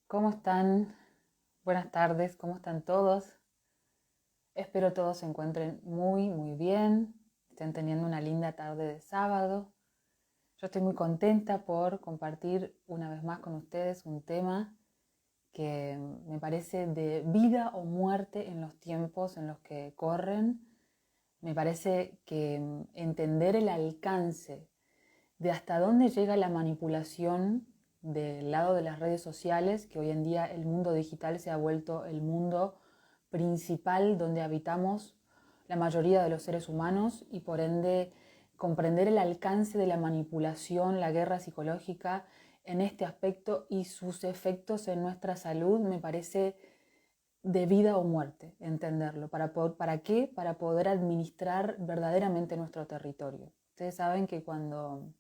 ¿Cómo están? Buenas tardes, ¿cómo están todos? Espero todos se encuentren muy bien, estén teniendo una linda tarde de sábado. Yo estoy muy contenta por compartir una vez más con ustedes un tema que me parece de vida o muerte en los tiempos en los que corren. Me parece que entender el alcance de hasta dónde llega la manipulación del lado de las redes sociales, que hoy en día el mundo digital se ha vuelto el mundo principal donde habitamos la mayoría de los seres humanos y por ende comprender el alcance de la manipulación, la guerra psicológica en este aspecto y sus efectos en nuestra salud me parece de vida o muerte entenderlo. ¿Para qué? Para poder administrar verdaderamente nuestro territorio. Ustedes saben que cuando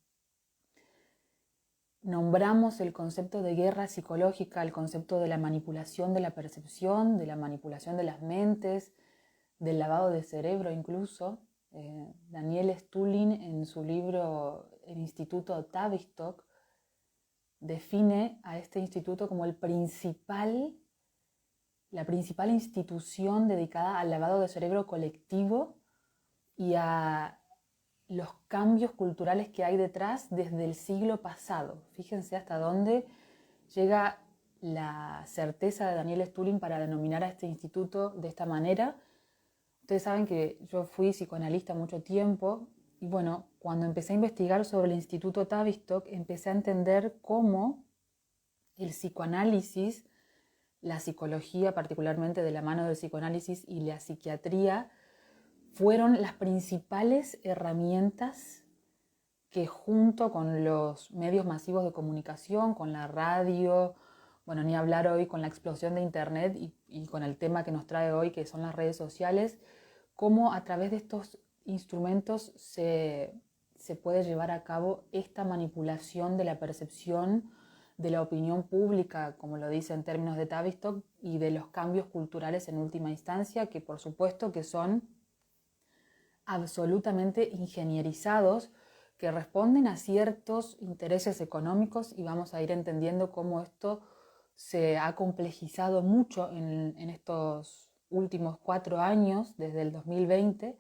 nombramos el concepto de guerra psicológica, el concepto de la manipulación de la percepción, de la manipulación de las mentes, del lavado de cerebro incluso. Daniel Stulin en su libro El Instituto Tavistock define a este instituto como la principal institución dedicada al lavado de cerebro colectivo y a los cambios culturales que hay detrás desde el siglo pasado. Fíjense hasta dónde llega la certeza de Daniel Stulin para denominar a este instituto de esta manera. Ustedes saben que yo fui psicoanalista mucho tiempo y bueno, cuando empecé a investigar sobre el Instituto Tavistock, empecé a entender cómo el psicoanálisis, la psicología, particularmente de la mano del psicoanálisis y la psiquiatría, fueron las principales herramientas que junto con los medios masivos de comunicación, con la radio, bueno, ni hablar hoy con la explosión de Internet y con el tema que nos trae hoy, que son las redes sociales, cómo a través de estos instrumentos se puede llevar a cabo esta manipulación de la percepción de la opinión pública, como lo dice en términos de Tavistock, y de los cambios culturales en última instancia, que por supuesto que son absolutamente ingenierizados, que responden a ciertos intereses económicos y vamos a ir entendiendo cómo esto se ha complejizado mucho en estos últimos 4 años, desde el 2020,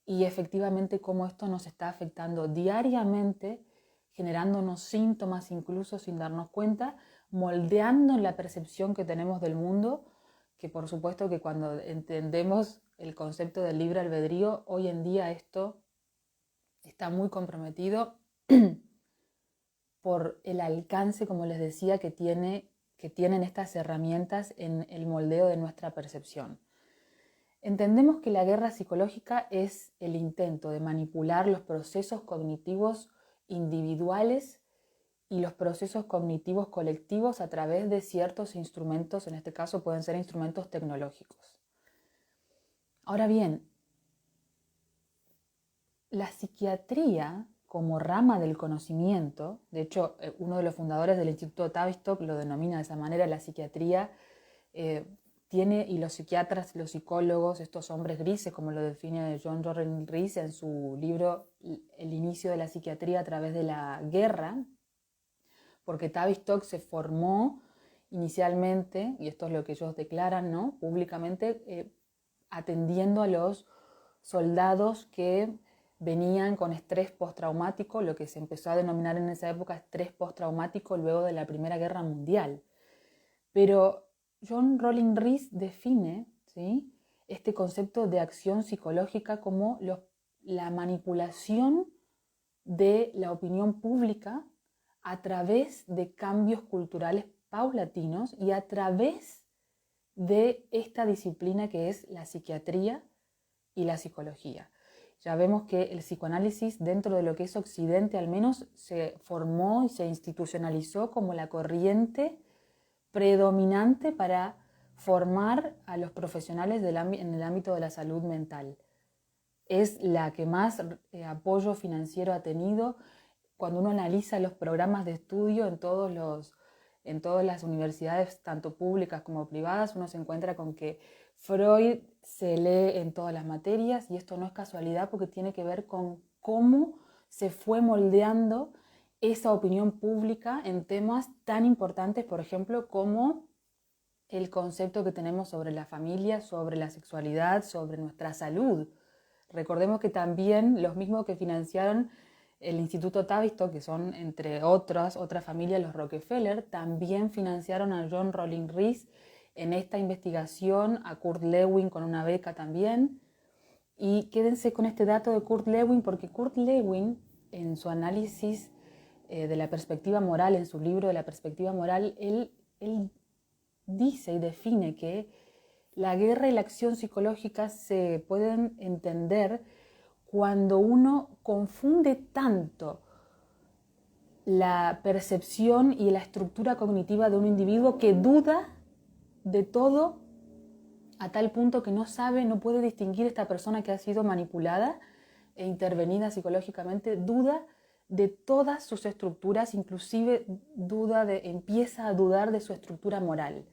y efectivamente cómo esto nos está afectando diariamente, generándonos síntomas incluso sin darnos cuenta, moldeando la percepción que tenemos del mundo, que por supuesto que cuando entendemos el concepto del libre albedrío, hoy en día esto está muy comprometido por el alcance, como les decía, que tienen estas herramientas en el moldeo de nuestra percepción. Entendemos que la guerra psicológica es el intento de manipular los procesos cognitivos individuales y los procesos cognitivos colectivos a través de ciertos instrumentos, en este caso pueden ser instrumentos tecnológicos. Ahora bien, la psiquiatría como rama del conocimiento, de hecho uno de los fundadores del Instituto Tavistock lo denomina de esa manera, la psiquiatría tiene, y los psiquiatras, los psicólogos, estos hombres grises, como lo define John Rollin Rees en su libro El inicio de la psiquiatría a través de la guerra, porque Tavistock se formó inicialmente, y esto es lo que ellos declaran, ¿no?, públicamente, atendiendo a los soldados que venían con estrés postraumático, lo que se empezó a denominar en esa época estrés postraumático luego de la Primera Guerra Mundial. Pero John Rollin Rees define, ¿sí?, este concepto de acción psicológica como la manipulación de la opinión pública a través de cambios culturales paulatinos y a través de esta disciplina que es la psiquiatría y la psicología. Ya vemos que el psicoanálisis dentro de lo que es Occidente al menos se formó y se institucionalizó como la corriente predominante para formar a los profesionales en el ámbito de la salud mental. Es la que más apoyo financiero ha tenido. Cuando uno analiza los programas de estudio en todas las universidades, tanto públicas como privadas, uno se encuentra con que Freud se lee en todas las materias y esto no es casualidad porque tiene que ver con cómo se fue moldeando esa opinión pública en temas tan importantes, por ejemplo, como el concepto que tenemos sobre la familia, sobre la sexualidad, sobre nuestra salud. Recordemos que también los mismos que financiaron el Instituto Tavistock, que son entre otras familias los Rockefeller, también financiaron a John Rollin Rees en esta investigación, a Kurt Lewin con una beca también. Y quédense con este dato de Kurt Lewin, porque Kurt Lewin, en su análisis de la perspectiva moral, en su libro de la perspectiva moral, él dice y define que la guerra y la acción psicológica se pueden entender cuando uno confunde tanto la percepción y la estructura cognitiva de un individuo que duda de todo a tal punto que no sabe, no puede distinguir esta persona que ha sido manipulada e intervenida psicológicamente, duda de todas sus estructuras, inclusive empieza a dudar de su estructura moral.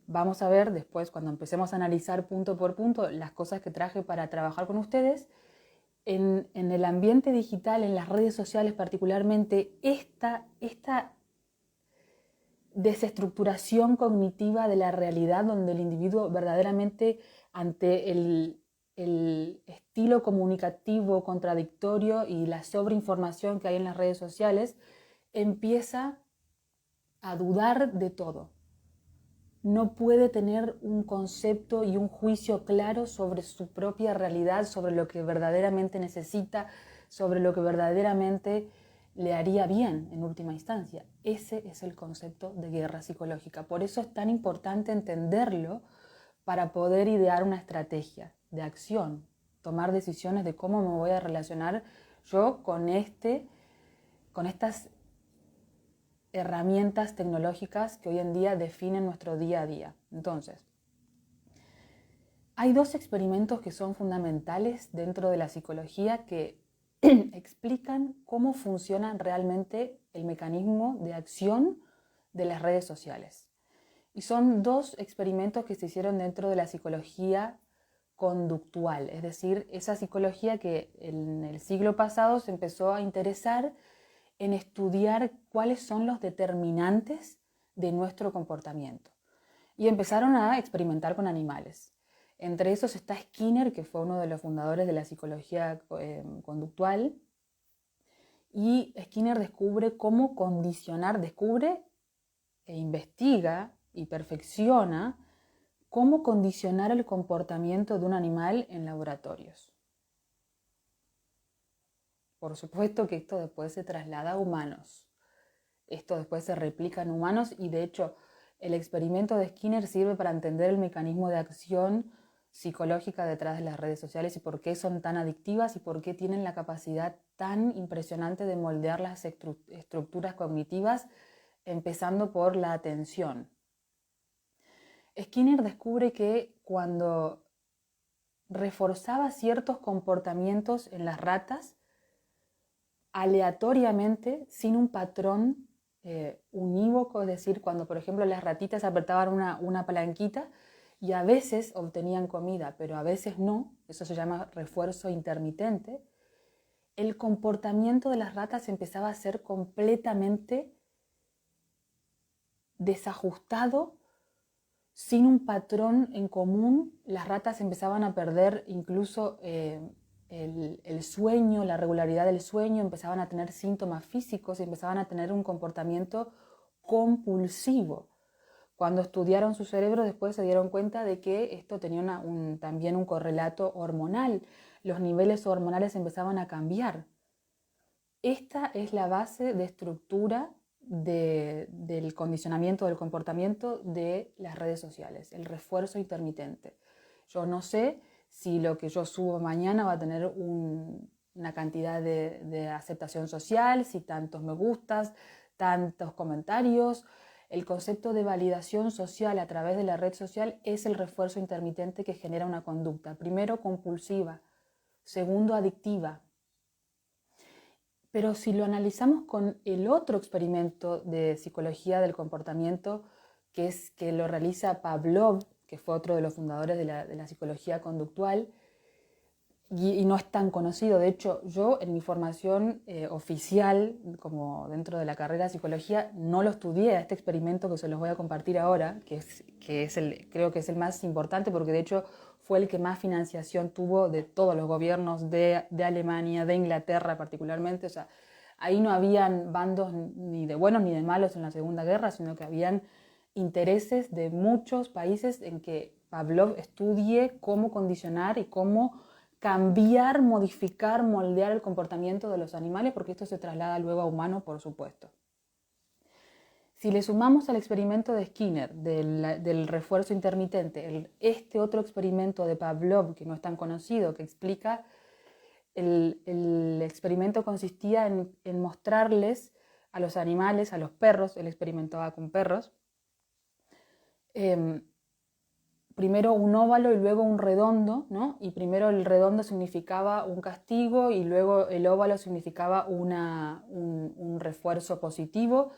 Vamos a ver después, cuando empecemos a analizar punto por punto las cosas que traje para trabajar con ustedes. En el ambiente digital, en las redes sociales particularmente, esta desestructuración cognitiva de la realidad, donde el individuo verdaderamente, ante el estilo comunicativo contradictorio y la sobreinformación que hay en las redes sociales, empieza a dudar de todo. No puede tener un concepto y un juicio claro sobre su propia realidad, sobre lo que verdaderamente necesita, sobre lo que verdaderamente le haría bien en última instancia. Ese es el concepto de guerra psicológica. Por eso es tan importante entenderlo para poder idear una estrategia de acción, tomar decisiones de cómo me voy a relacionar yo con estas herramientas tecnológicas que hoy en día definen nuestro día a día. Entonces, hay dos experimentos que son fundamentales dentro de la psicología que explican cómo funciona realmente el mecanismo de acción de las redes sociales. Y son dos experimentos que se hicieron dentro de la psicología conductual, es decir, esa psicología que en el siglo pasado se empezó a interesar en estudiar cuáles son los determinantes de nuestro comportamiento. Y empezaron a experimentar con animales. Entre esos está Skinner, que fue uno de los fundadores de la psicología conductual. Y Skinner descubre cómo condicionar, descubre e investiga y perfecciona cómo condicionar el comportamiento de un animal en laboratorios. Por supuesto que esto después se traslada a humanos. Esto después se replica en humanos y de hecho el experimento de Skinner sirve para entender el mecanismo de acción psicológica detrás de las redes sociales y por qué son tan adictivas y por qué tienen la capacidad tan impresionante de moldear las estructuras cognitivas, empezando por la atención. Skinner descubre que cuando reforzaba ciertos comportamientos en las ratas, aleatoriamente, sin un patrón unívoco, es decir, cuando por ejemplo las ratitas apretaban una palanquita y a veces obtenían comida, pero a veces no, eso se llama refuerzo intermitente, el comportamiento de las ratas empezaba a ser completamente desajustado, sin un patrón en común. Las ratas empezaban a perder incluso el sueño, la regularidad del sueño, empezaban a tener síntomas físicos y empezaban a tener un comportamiento compulsivo. Cuando estudiaron su cerebro después se dieron cuenta de que esto tenía también un correlato hormonal. Los niveles hormonales empezaban a cambiar. Esta es la base de estructura del condicionamiento del comportamiento de las redes sociales, el refuerzo intermitente. Yo no sé si lo que yo subo mañana va a tener una cantidad de aceptación social, si tantos me gustas, tantos comentarios. El concepto de validación social a través de la red social es el refuerzo intermitente que genera una conducta, primero compulsiva, segundo adictiva. Pero si lo analizamos con el otro experimento de psicología del comportamiento, que lo realiza Pavlov, que fue otro de los fundadores de la psicología conductual, y no es tan conocido. De hecho, yo en mi formación oficial, como dentro de la carrera de psicología, no lo estudié a este experimento que se los voy a compartir ahora, creo que es el más importante porque de hecho fue el que más financiación tuvo de todos los gobiernos de Alemania, de Inglaterra particularmente. O sea, ahí no habían bandos ni de buenos ni de malos en la Segunda Guerra, sino que habían intereses de muchos países en que Pavlov estudie cómo condicionar y cómo cambiar, modificar, moldear el comportamiento de los animales, porque esto se traslada luego a humano, por supuesto. Si le sumamos al experimento de Skinner, del refuerzo intermitente, este otro experimento de Pavlov, que no es tan conocido, que explica, el experimento consistía en mostrarles a los animales, a los perros, él experimentaba con perros, primero un óvalo y luego un redondo, ¿no? Y primero el redondo significaba un castigo y luego el óvalo significaba un refuerzo positivo.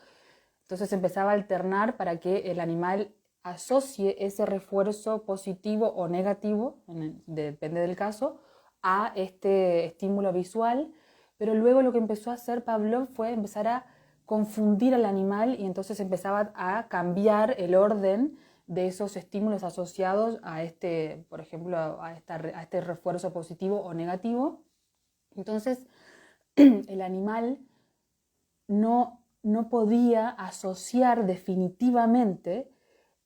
Entonces empezaba a alternar para que el animal asocie ese refuerzo positivo o negativo, depende del caso, a este estímulo visual. Pero luego lo que empezó a hacer Pavlov fue empezar a confundir al animal y entonces empezaba a cambiar el orden de esos estímulos asociados a este, por ejemplo, a este refuerzo positivo o negativo. Entonces, el animal no podía asociar definitivamente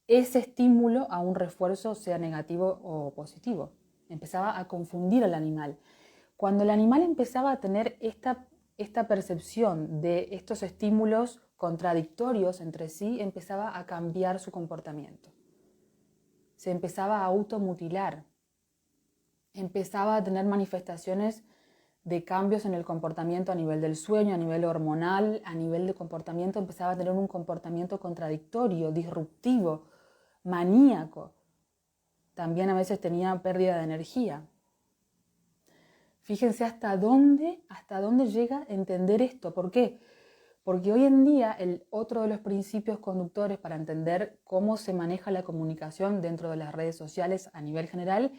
ese estímulo a un refuerzo, sea negativo o positivo. Empezaba a confundir al animal. Cuando el animal empezaba a tener esta percepción de estos estímulos contradictorios entre sí, empezaba a cambiar su comportamiento. Se empezaba a automutilar, empezaba a tener manifestaciones de cambios en el comportamiento a nivel del sueño, a nivel hormonal, a nivel de comportamiento, empezaba a tener un comportamiento contradictorio, disruptivo, maníaco. También a veces tenía pérdida de energía. Fíjense hasta dónde llega a entender esto. ¿Por qué? Porque hoy en día otro de los principios conductores para entender cómo se maneja la comunicación dentro de las redes sociales a nivel general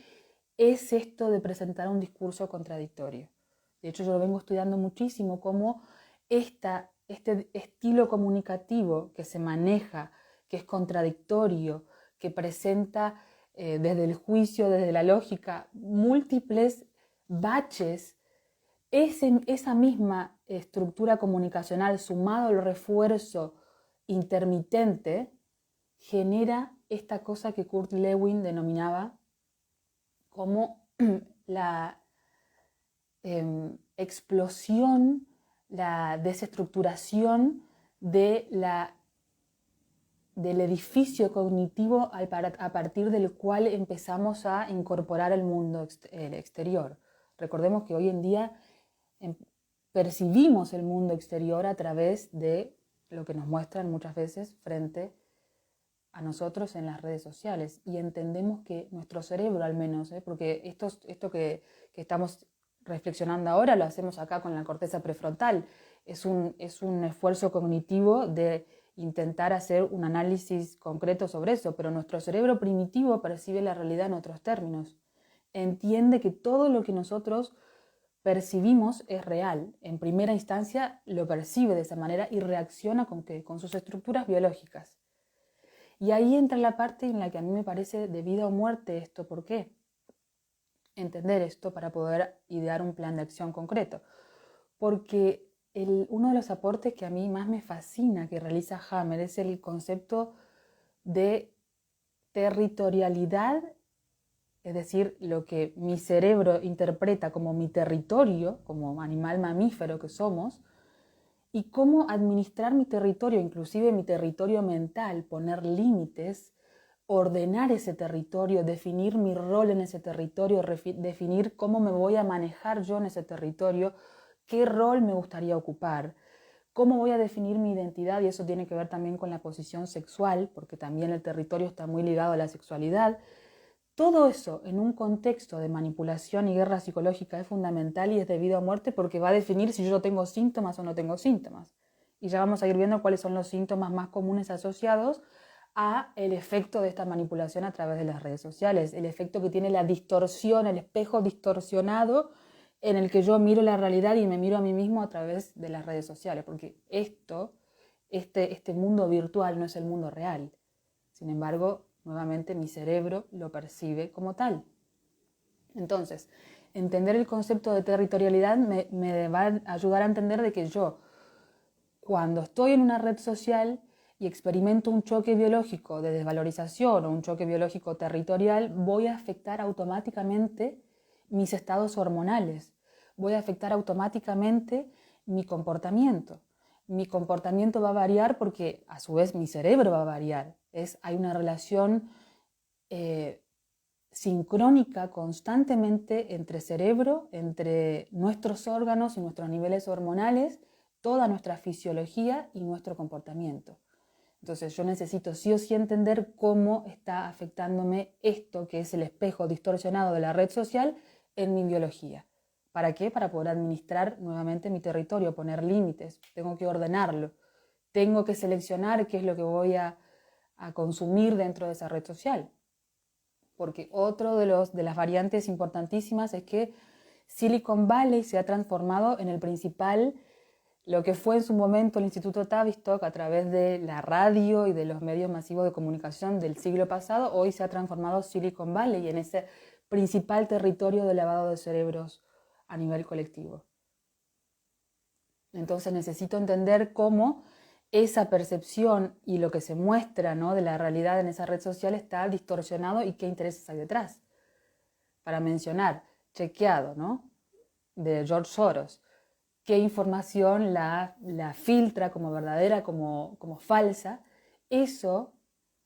es esto de presentar un discurso contradictorio. De hecho, yo lo vengo estudiando muchísimo, cómo este estilo comunicativo que se maneja, que es contradictorio, que presenta desde el juicio, desde la lógica, múltiples baches, esa misma estructura comunicacional sumado al refuerzo intermitente genera esta cosa que Kurt Lewin denominaba como la explosión, la desestructuración del edificio cognitivo a partir del cual empezamos a incorporar el mundo exterior. Recordemos que hoy en día percibimos el mundo exterior a través de lo que nos muestran muchas veces frente a nosotros en las redes sociales y entendemos que nuestro cerebro al menos, porque esto que estamos reflexionando ahora lo hacemos acá con la corteza prefrontal, es un esfuerzo cognitivo de intentar hacer un análisis concreto sobre eso, pero nuestro cerebro primitivo percibe la realidad en otros términos, entiende que todo lo que nosotros percibimos es real, en primera instancia lo percibe de esa manera y reacciona con sus estructuras biológicas. Y ahí entra la parte en la que a mí me parece de vida o muerte esto. ¿Por qué? Entender esto para poder idear un plan de acción concreto. Porque uno de los aportes que a mí más me fascina que realiza Hammer es el concepto de territorialidad, es decir, lo que mi cerebro interpreta como mi territorio, como animal mamífero que somos, y cómo administrar mi territorio, inclusive mi territorio mental, poner límites, ordenar ese territorio, definir mi rol en ese territorio, definir cómo me voy a manejar yo en ese territorio, qué rol me gustaría ocupar, cómo voy a definir mi identidad, y eso tiene que ver también con la posición sexual, porque también el territorio está muy ligado a la sexualidad. Todo eso en un contexto de manipulación y guerra psicológica es fundamental y es de vida o muerte porque va a definir si yo tengo síntomas o no tengo síntomas. Y ya vamos a ir viendo cuáles son los síntomas más comunes asociados a el efecto de esta manipulación a través de las redes sociales, el efecto que tiene la distorsión, el espejo distorsionado en el que yo miro la realidad y me miro a mí mismo a través de las redes sociales, porque este mundo virtual no es el mundo real. Sin embargo, nuevamente mi cerebro lo percibe como tal. Entonces, entender el concepto de territorialidad me va a ayudar a entender de que yo, cuando estoy en una red social y experimento un choque biológico de desvalorización o un choque biológico territorial, voy a afectar automáticamente mis estados hormonales, voy a afectar automáticamente mi comportamiento. Mi comportamiento va a variar porque a su vez mi cerebro va a variar. Hay una relación sincrónica constantemente entre cerebro, entre nuestros órganos y nuestros niveles hormonales, toda nuestra fisiología y nuestro comportamiento. Entonces yo necesito sí o sí entender cómo está afectándome esto que es el espejo distorsionado de la red social en mi biología. ¿Para qué? Para poder administrar nuevamente mi territorio, poner límites. Tengo que ordenarlo. Tengo que seleccionar qué es lo que voy a consumir dentro de esa red social. Porque otro de las variantes importantísimas es que Silicon Valley se ha transformado en el principal, lo que fue en su momento el Instituto Tavistock a través de la radio y de los medios masivos de comunicación del siglo pasado, hoy se ha transformado Silicon Valley en ese principal territorio de lavado de cerebros a nivel colectivo. Entonces necesito entender cómo esa percepción y lo que se muestra, ¿no?, de la realidad en esa red social está distorsionado y qué intereses hay detrás. Para mencionar, Chequeado, ¿no?, de George Soros, qué información la filtra como verdadera, como falsa. Eso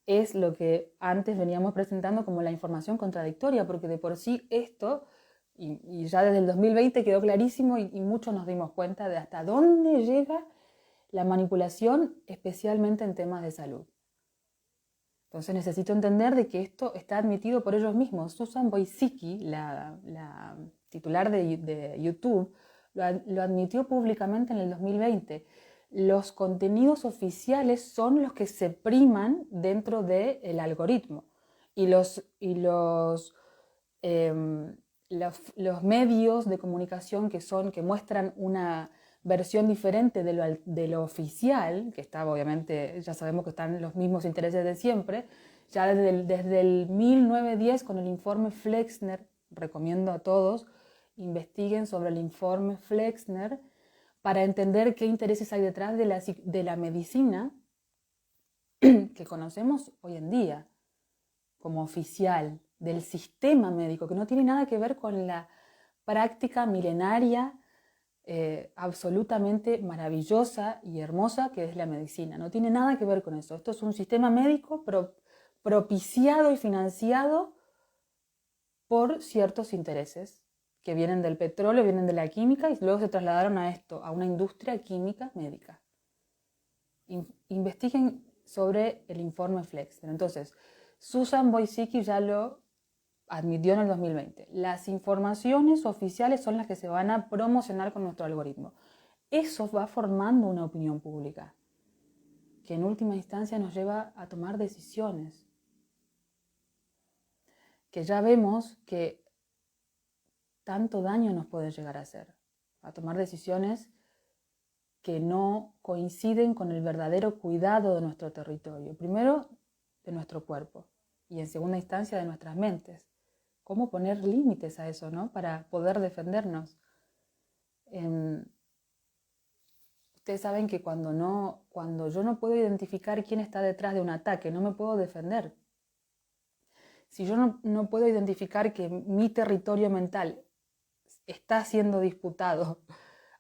es lo que antes veníamos presentando como la información contradictoria, porque de por sí esto, y ya desde el 2020 quedó clarísimo y muchos nos dimos cuenta de hasta dónde llega la manipulación, especialmente en temas de salud. Entonces necesito entender de que esto está admitido por ellos mismos. Susan Wojcicki, la titular de YouTube, lo admitió públicamente en el 2020. Los contenidos oficiales son los que se priman dentro del algoritmo. Y los medios de comunicación que muestran una versión diferente de lo oficial, que está obviamente, ya sabemos que están los mismos intereses de siempre, ya desde el 1910 con el informe Flexner, recomiendo a todos, investiguen sobre el informe Flexner para entender qué intereses hay detrás de la medicina que conocemos hoy en día como oficial, del sistema médico, que no tiene nada que ver con la práctica milenaria absolutamente maravillosa y hermosa que es la medicina. No tiene nada que ver con eso. Esto es un sistema médico propiciado y financiado por ciertos intereses que vienen del petróleo, vienen de la química y luego se trasladaron a esto, a una industria química médica. Investiguen sobre el informe Flexner. Entonces, Susan Wojcicki ya lo admitió en el 2020. Las informaciones oficiales son las que se van a promocionar con nuestro algoritmo. Eso va formando una opinión pública que en última instancia nos lleva a tomar decisiones. Que ya vemos que tanto daño nos puede llegar a hacer. A tomar decisiones que no coinciden con el verdadero cuidado de nuestro territorio. Primero, de nuestro cuerpo y en segunda instancia de nuestras mentes. ¿Cómo poner límites a eso, ¿no?, para poder defendernos? Ustedes saben que cuando yo no puedo identificar quién está detrás de un ataque, no me puedo defender. Si yo no puedo identificar que mi territorio mental está siendo disputado,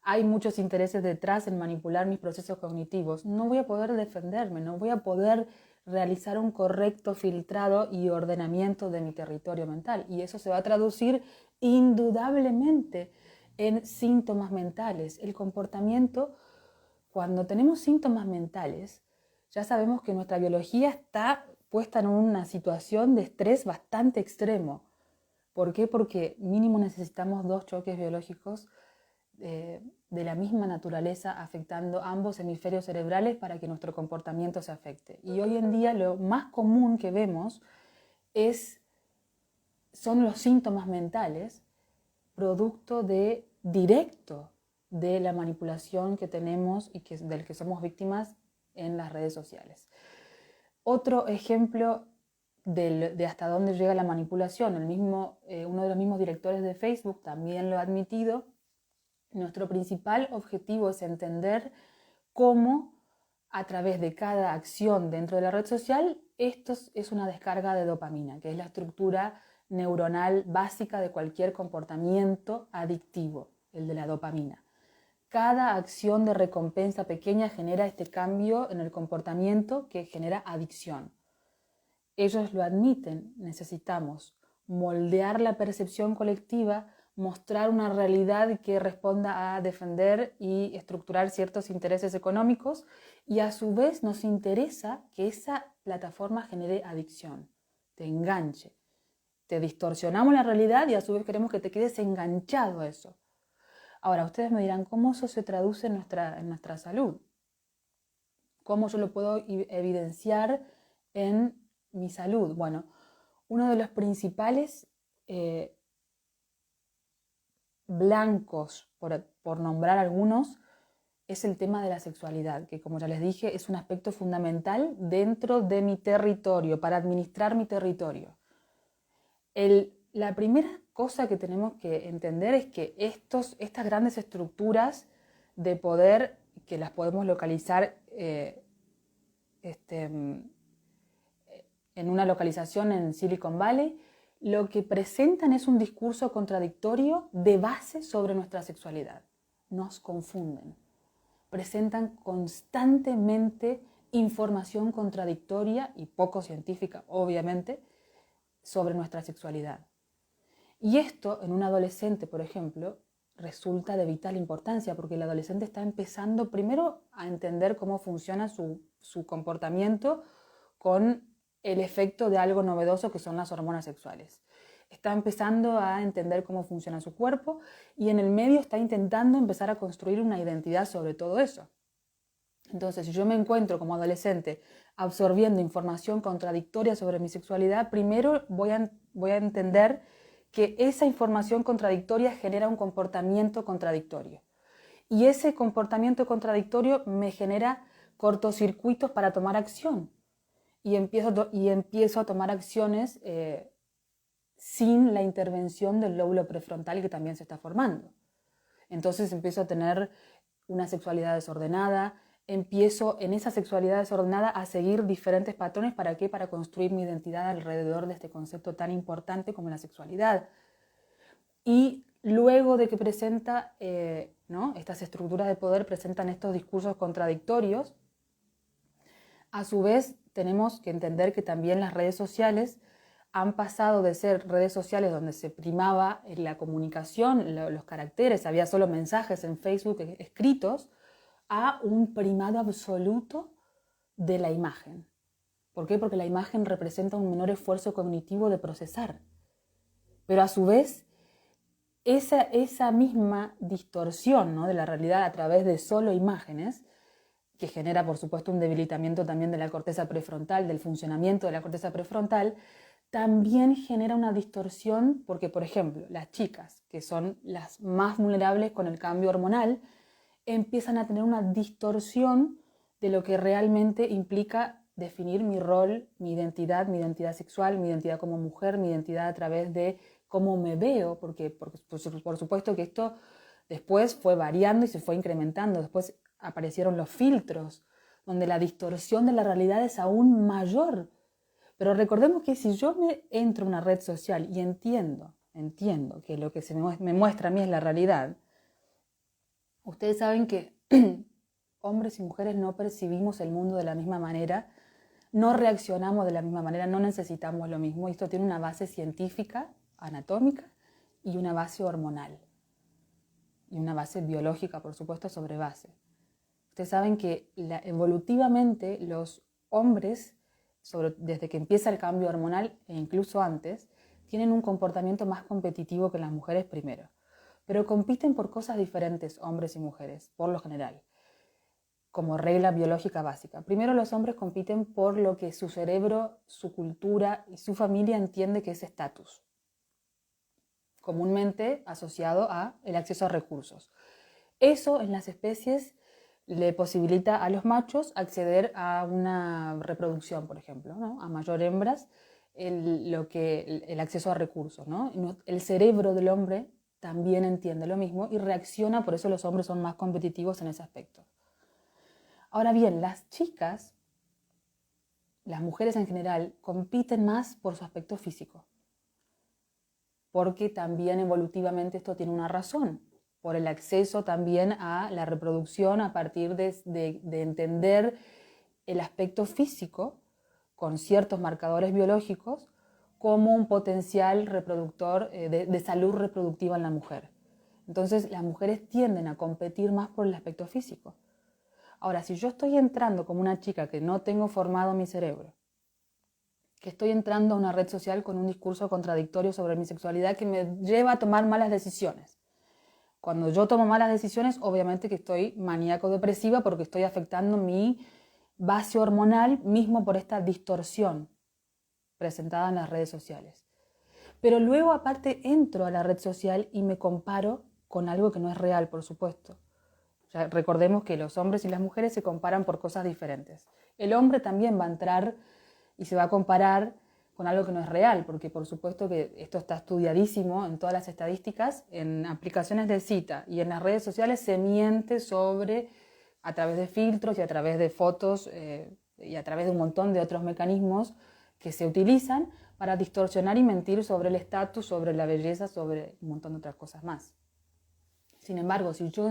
hay muchos intereses detrás en manipular mis procesos cognitivos, no voy a poder defenderme, no voy a poder realizar un correcto filtrado y ordenamiento de mi territorio mental. Y eso se va a traducir indudablemente en síntomas mentales. El comportamiento, cuando tenemos síntomas mentales, ya sabemos que nuestra biología está puesta en una situación de estrés bastante extremo. ¿Por qué? Porque mínimo necesitamos 2 choques biológicos de la misma naturaleza afectando ambos hemisferios cerebrales para que nuestro comportamiento se afecte. Y hoy en día lo más común que vemos son los síntomas mentales producto directo de la manipulación que tenemos y del que somos víctimas en las redes sociales. Otro ejemplo de hasta dónde llega la manipulación, uno de los mismos directores de Facebook también lo ha admitido. Nuestro principal objetivo es entender cómo a través de cada acción dentro de la red social, esto es una descarga de dopamina, que es la estructura neuronal básica de cualquier comportamiento adictivo, el de la dopamina. Cada acción de recompensa pequeña genera este cambio en el comportamiento que genera adicción. Ellos lo admiten, necesitamos moldear la percepción colectiva, mostrar una realidad que responda a defender y estructurar ciertos intereses económicos, y a su vez nos interesa que esa plataforma genere adicción, te enganche. Te distorsionamos la realidad y a su vez queremos que te quedes enganchado a eso. Ahora, ustedes me dirán, ¿cómo eso se traduce en nuestra salud? ¿Cómo yo lo puedo evidenciar en mi salud? Bueno, uno de los principales blancos, por nombrar algunos, es el tema de la sexualidad, que como ya les dije, es un aspecto fundamental dentro de mi territorio, para administrar mi territorio. La primera cosa que tenemos que entender es que estas grandes estructuras de poder, que las podemos localizar en una localización en Silicon Valley, lo que presentan es un discurso contradictorio de base sobre nuestra sexualidad. Nos confunden. Presentan constantemente información contradictoria y poco científica, obviamente, sobre nuestra sexualidad. Y esto en un adolescente, por ejemplo, resulta de vital importancia, porque el adolescente está empezando primero a entender cómo funciona su comportamiento con el efecto de algo novedoso que son las hormonas sexuales. Está empezando a entender cómo funciona su cuerpo y en el medio está intentando empezar a construir una identidad sobre todo eso. Entonces, si yo me encuentro como adolescente absorbiendo información contradictoria sobre mi sexualidad, primero voy a entender que esa información contradictoria genera un comportamiento contradictorio. Y ese comportamiento contradictorio me genera cortocircuitos para tomar acción. Y empiezo a tomar acciones sin la intervención del lóbulo prefrontal que también se está formando. Entonces empiezo a tener una sexualidad desordenada, empiezo en esa sexualidad desordenada a seguir diferentes patrones. ¿Para qué? Para construir mi identidad alrededor de este concepto tan importante como la sexualidad. Y luego de que presenta, estas estructuras de poder presentan estos discursos contradictorios, a su vez tenemos que entender que también las redes sociales han pasado de ser redes sociales donde se primaba la comunicación, los caracteres, había solo mensajes en Facebook escritos, a un primado absoluto de la imagen. ¿Por qué? Porque la imagen representa un menor esfuerzo cognitivo de procesar. Pero a su vez, esa misma distorsión, ¿no?, de la realidad a través de solo imágenes, que genera, por supuesto, un debilitamiento también de la corteza prefrontal, del funcionamiento de la corteza prefrontal, también genera una distorsión porque, por ejemplo, las chicas, que son las más vulnerables con el cambio hormonal, empiezan a tener una distorsión de lo que realmente implica definir mi rol, mi identidad sexual, mi identidad como mujer, mi identidad a través de cómo me veo, porque por supuesto que esto después fue variando y se fue incrementando. Después aparecieron los filtros, donde la distorsión de la realidad es aún mayor. Pero recordemos que si yo entro a una red social y entiendo que lo que me muestra a mí es la realidad, ustedes saben que hombres y mujeres no percibimos el mundo de la misma manera, no reaccionamos de la misma manera, no necesitamos lo mismo. Esto tiene una base científica, anatómica, y una base hormonal. Y una base biológica, por supuesto, sobre base. Ustedes saben que evolutivamente los hombres, desde que empieza el cambio hormonal e incluso antes, tienen un comportamiento más competitivo que las mujeres primero. pero compiten por cosas diferentes, hombres y mujeres, por lo general, como regla biológica básica. Primero, los hombres compiten por lo que su cerebro, su cultura y su familia entiende que es estatus, comúnmente asociado a el acceso a recursos. Eso en las especies le posibilita a los machos acceder a una reproducción, por ejemplo, ¿no? A mayor hembras, el acceso a recursos, ¿no? El cerebro del hombre también entiende lo mismo y reacciona, por eso los hombres son más competitivos en ese aspecto. Ahora bien, las chicas, las mujeres en general, compiten más por su aspecto físico, porque también evolutivamente esto tiene una razón, por el acceso también a la reproducción a partir de entender el aspecto físico con ciertos marcadores biológicos como un potencial reproductor de salud reproductiva en la mujer. Entonces las mujeres tienden a competir más por el aspecto físico. Ahora, si yo estoy entrando como una chica que no tengo formado mi cerebro, que estoy entrando a una red social con un discurso contradictorio sobre mi sexualidad que me lleva a tomar malas decisiones. Cuando yo tomo malas decisiones, obviamente que estoy maníaco-depresiva porque estoy afectando mi base hormonal mismo por esta distorsión presentada en las redes sociales. Pero luego aparte entro a la red social y me comparo con algo que no es real, por supuesto. Ya recordemos que los hombres y las mujeres se comparan por cosas diferentes. El hombre también va a entrar y se va a comparar con algo que no es real, porque por supuesto que esto está estudiadísimo en todas las estadísticas, en aplicaciones de cita y en las redes sociales se miente sobre, a través de filtros y a través de fotos y a través de un montón de otros mecanismos que se utilizan para distorsionar y mentir sobre el estatus, sobre la belleza, sobre un montón de otras cosas más. Sin embargo, si yo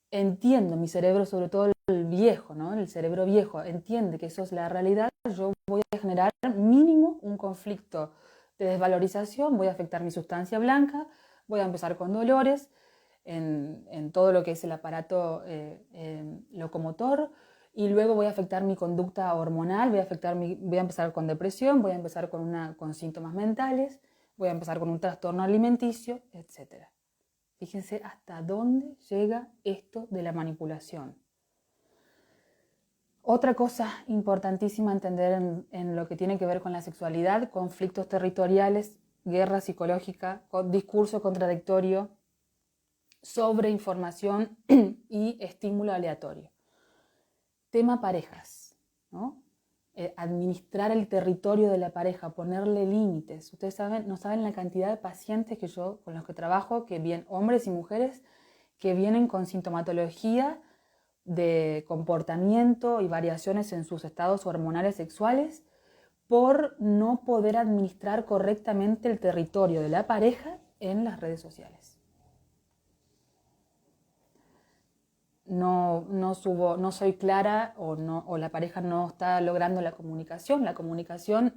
entiendo, mi cerebro, sobre todo el viejo, ¿no? El cerebro viejo, entiende que eso es la realidad, yo voy a generar mínimo un conflicto de desvalorización, voy a afectar mi sustancia blanca, voy a empezar con dolores en todo lo que es el aparato locomotor y luego voy a afectar mi conducta hormonal, voy a empezar con depresión, voy a empezar con síntomas mentales, voy a empezar con un trastorno alimenticio, etc. Fíjense hasta dónde llega esto de la manipulación. Otra cosa importantísima a entender en lo que tiene que ver con la sexualidad, conflictos territoriales, guerra psicológica, discurso contradictorio, sobreinformación y estímulo aleatorio. Tema parejas, ¿no? Administrar el territorio de la pareja, ponerle límites. Ustedes no saben la cantidad de pacientes con los que trabajo, que vienen hombres y mujeres, que vienen con sintomatología de comportamiento y variaciones en sus estados hormonales sexuales por no poder administrar correctamente el territorio de la pareja en las redes sociales. No soy clara o la pareja no está logrando la comunicación. La comunicación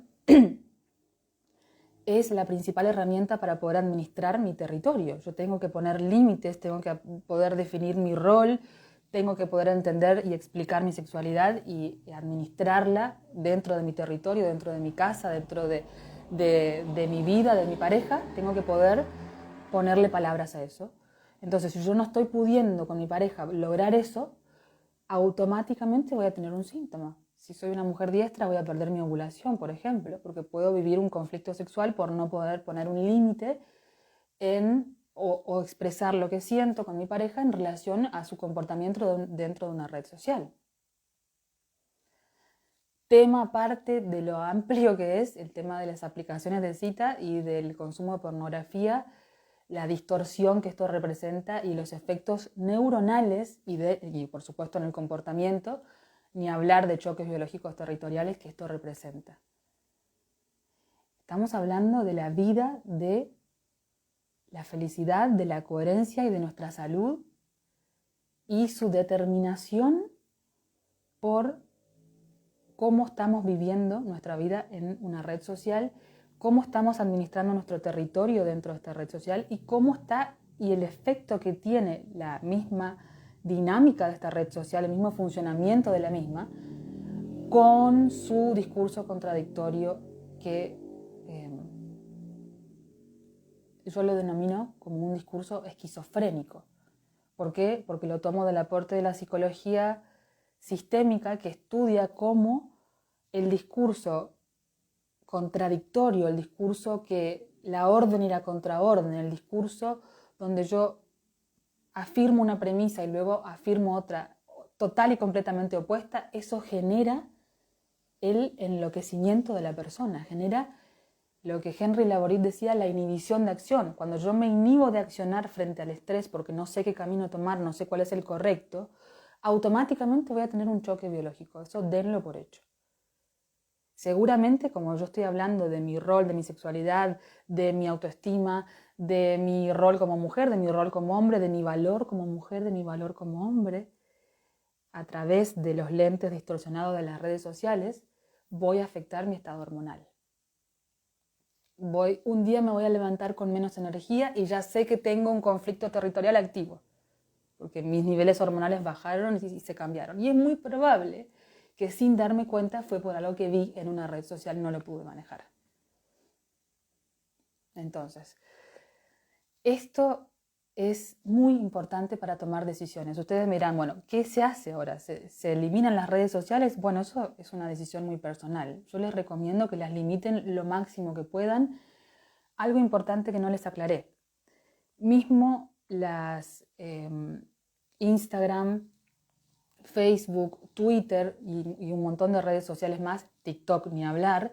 es la principal herramienta para poder administrar mi territorio. Yo tengo que poner límites, tengo que poder definir mi rol, tengo que poder entender y explicar mi sexualidad y administrarla dentro de mi territorio, dentro de mi casa, dentro de mi vida, de mi pareja. Tengo que poder ponerle palabras a eso. Entonces, si yo no estoy pudiendo con mi pareja lograr eso, automáticamente voy a tener un síntoma. Si soy una mujer diestra, voy a perder mi ovulación, por ejemplo, porque puedo vivir un conflicto sexual por no poder poner un límite o expresar lo que siento con mi pareja en relación a su comportamiento dentro de una red social. Tema aparte de lo amplio que es el tema de las aplicaciones de cita y del consumo de pornografía, la distorsión que esto representa y los efectos neuronales y por supuesto en el comportamiento, ni hablar de choques biológicos territoriales que esto representa. Estamos hablando de la vida, de la felicidad, de la coherencia y de nuestra salud y su determinación por cómo estamos viviendo nuestra vida en una red social, cómo estamos administrando nuestro territorio dentro de esta red social y el efecto que tiene la misma dinámica de esta red social, el mismo funcionamiento de la misma, con su discurso contradictorio que yo lo denomino como un discurso esquizofrénico. ¿Por qué? Porque lo tomo del aporte de la psicología sistémica, que estudia cómo el discurso contradictorio, el discurso que la orden y la contraorden, el discurso donde yo afirmo una premisa y luego afirmo otra total y completamente opuesta, eso genera el enloquecimiento de la persona, genera lo que Henry Laborit decía, la inhibición de acción. Cuando yo me inhibo de accionar frente al estrés porque no sé qué camino tomar, no sé cuál es el correcto, automáticamente voy a tener un choque biológico. Eso denlo por hecho. Seguramente, como yo estoy hablando de mi rol, de mi sexualidad, de mi autoestima, de mi rol como mujer, de mi rol como hombre, de mi valor como mujer, de mi valor como hombre, a través de los lentes distorsionados de las redes sociales, voy a afectar mi estado hormonal. Un día me voy a levantar con menos energía y ya sé que tengo un conflicto territorial activo, porque mis niveles hormonales bajaron y se cambiaron. Y es muy probable que sin darme cuenta fue por algo que vi en una red social y no lo pude manejar. Entonces, esto es muy importante para tomar decisiones. Ustedes me dirán, bueno, ¿qué se hace ahora? ¿Se eliminan las redes sociales? Bueno, eso es una decisión muy personal. Yo les recomiendo que las limiten lo máximo que puedan. Algo importante que no les aclaré. Mismo las Instagram, Facebook, Twitter y un montón de redes sociales más, TikTok ni hablar,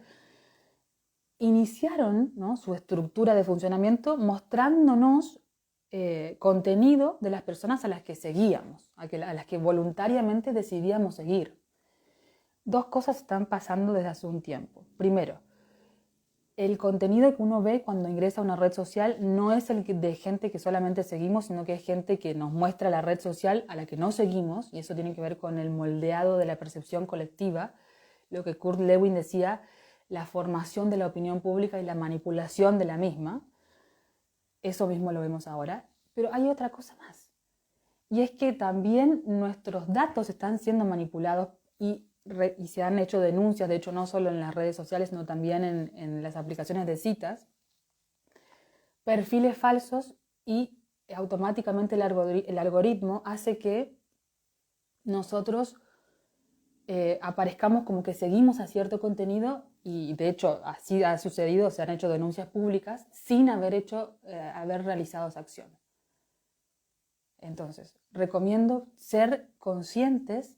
iniciaron, ¿no?, su estructura de funcionamiento mostrándonos contenido de las personas a las que seguíamos, a las que voluntariamente decidíamos seguir. Dos cosas están pasando desde hace un tiempo. Primero, el contenido que uno ve cuando ingresa a una red social no es el de gente que solamente seguimos, sino que es gente que nos muestra la red social a la que no seguimos, y eso tiene que ver con el moldeado de la percepción colectiva, lo que Kurt Lewin decía, la formación de la opinión pública y la manipulación de la misma. Eso mismo lo vemos ahora. Pero hay otra cosa más, y es que también nuestros datos están siendo manipulados y se han hecho denuncias, de hecho no solo en las redes sociales, sino también en las aplicaciones de citas, perfiles falsos, y automáticamente el algoritmo hace que nosotros aparezcamos como que seguimos a cierto contenido, y de hecho así ha sucedido, se han hecho denuncias públicas sin haber realizado esa acción. Entonces, recomiendo ser conscientes.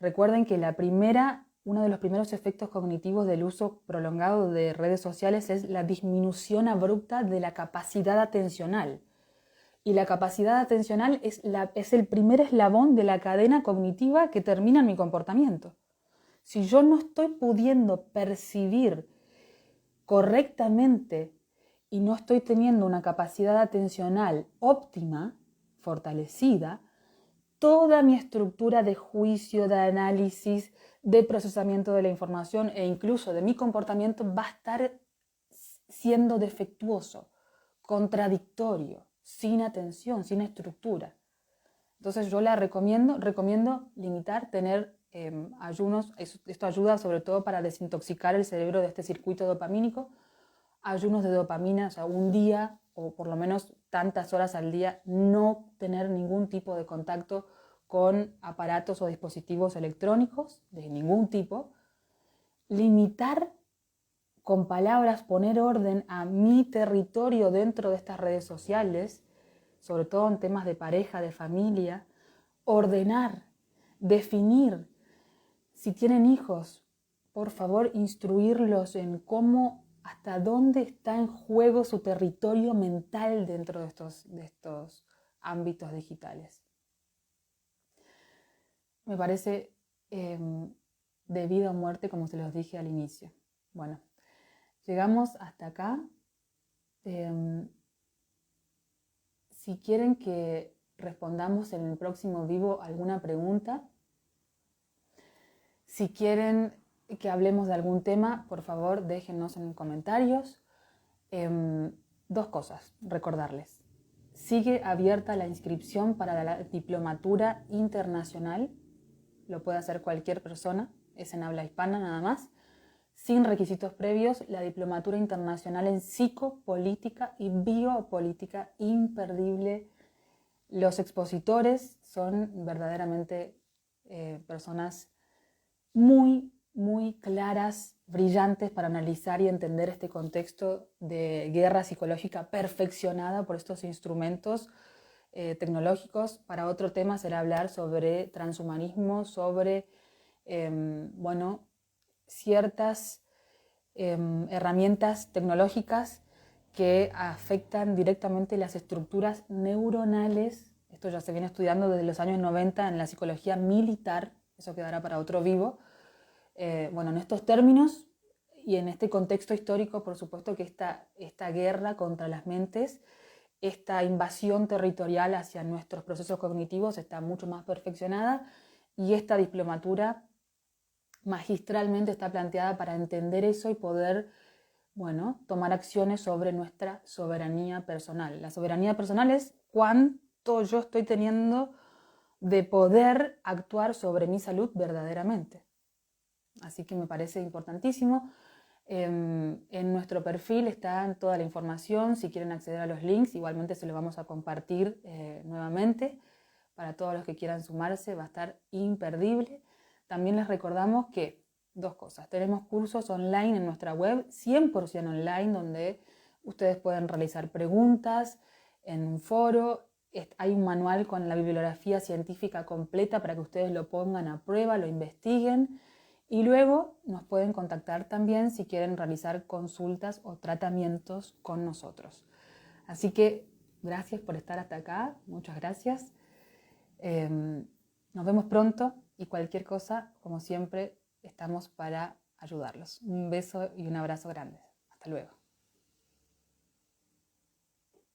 Recuerden que uno de los primeros efectos cognitivos del uso prolongado de redes sociales es la disminución abrupta de la capacidad atencional. Y la capacidad atencional es el primer eslabón de la cadena cognitiva que termina en mi comportamiento. Si yo no estoy pudiendo percibir correctamente y no estoy teniendo una capacidad atencional óptima, fortalecida, toda mi estructura de juicio, de análisis, de procesamiento de la información e incluso de mi comportamiento va a estar siendo defectuoso, contradictorio, sin atención, sin estructura. Entonces yo recomiendo limitar, tener ayunos. Esto ayuda sobre todo para desintoxicar el cerebro de este circuito dopamínico. Ayunos de dopamina, o sea, un día o por lo menos tantas horas al día no tener ningún tipo de contacto con aparatos o dispositivos electrónicos de ningún tipo. Limitar con palabras, poner orden a mi territorio dentro de estas redes sociales, sobre todo en temas de pareja, de familia. Ordenar, definir. Si tienen hijos, por favor, instruirlos en cómo, hasta dónde está en juego su territorio mental dentro de estos ámbitos digitales. Me parece de vida o muerte, como se los dije al inicio. Bueno, llegamos hasta acá. Si quieren que respondamos en el próximo vivo alguna pregunta, si quieren que hablemos de algún tema, por favor déjenos en comentarios. Dos cosas, recordarles. Sigue abierta la inscripción para la diplomatura internacional. Lo puede hacer cualquier persona, es en habla hispana nada más. sin requisitos previos, la diplomatura internacional en psicopolítica y biopolítica, imperdible. Los expositores son verdaderamente personas muy, muy claras, brillantes para analizar y entender este contexto de guerra psicológica perfeccionada por estos instrumentos tecnológicos. Para otro tema será hablar sobre transhumanismo, sobre, bueno, ciertas herramientas tecnológicas que afectan directamente las estructuras neuronales. Esto ya se viene estudiando desde los años 90 en la psicología militar, eso quedará para otro vivo. Bueno, en estos términos y en este contexto histórico, por supuesto que esta guerra contra las mentes, esta invasión territorial hacia nuestros procesos cognitivos está mucho más perfeccionada y esta diplomatura magistralmente está planteada para entender eso y poder, bueno, tomar acciones sobre nuestra soberanía personal. La soberanía personal es cuánto yo estoy teniendo de poder actuar sobre mi salud verdaderamente. Así que me parece importantísimo. En nuestro perfil está toda la información. Si quieren acceder a los links, igualmente se los vamos a compartir nuevamente. Para todos los que quieran sumarse, va a estar imperdible. También les recordamos que, dos cosas, tenemos cursos online en nuestra web, 100% online, donde ustedes pueden realizar preguntas en un foro. Hay un manual con la bibliografía científica completa para que ustedes lo pongan a prueba, lo investiguen. Y luego nos pueden contactar también si quieren realizar consultas o tratamientos con nosotros. Así que gracias por estar hasta acá, muchas gracias. Nos vemos pronto y cualquier cosa, como siempre, estamos para ayudarlos. Un beso y un abrazo grande. Hasta luego.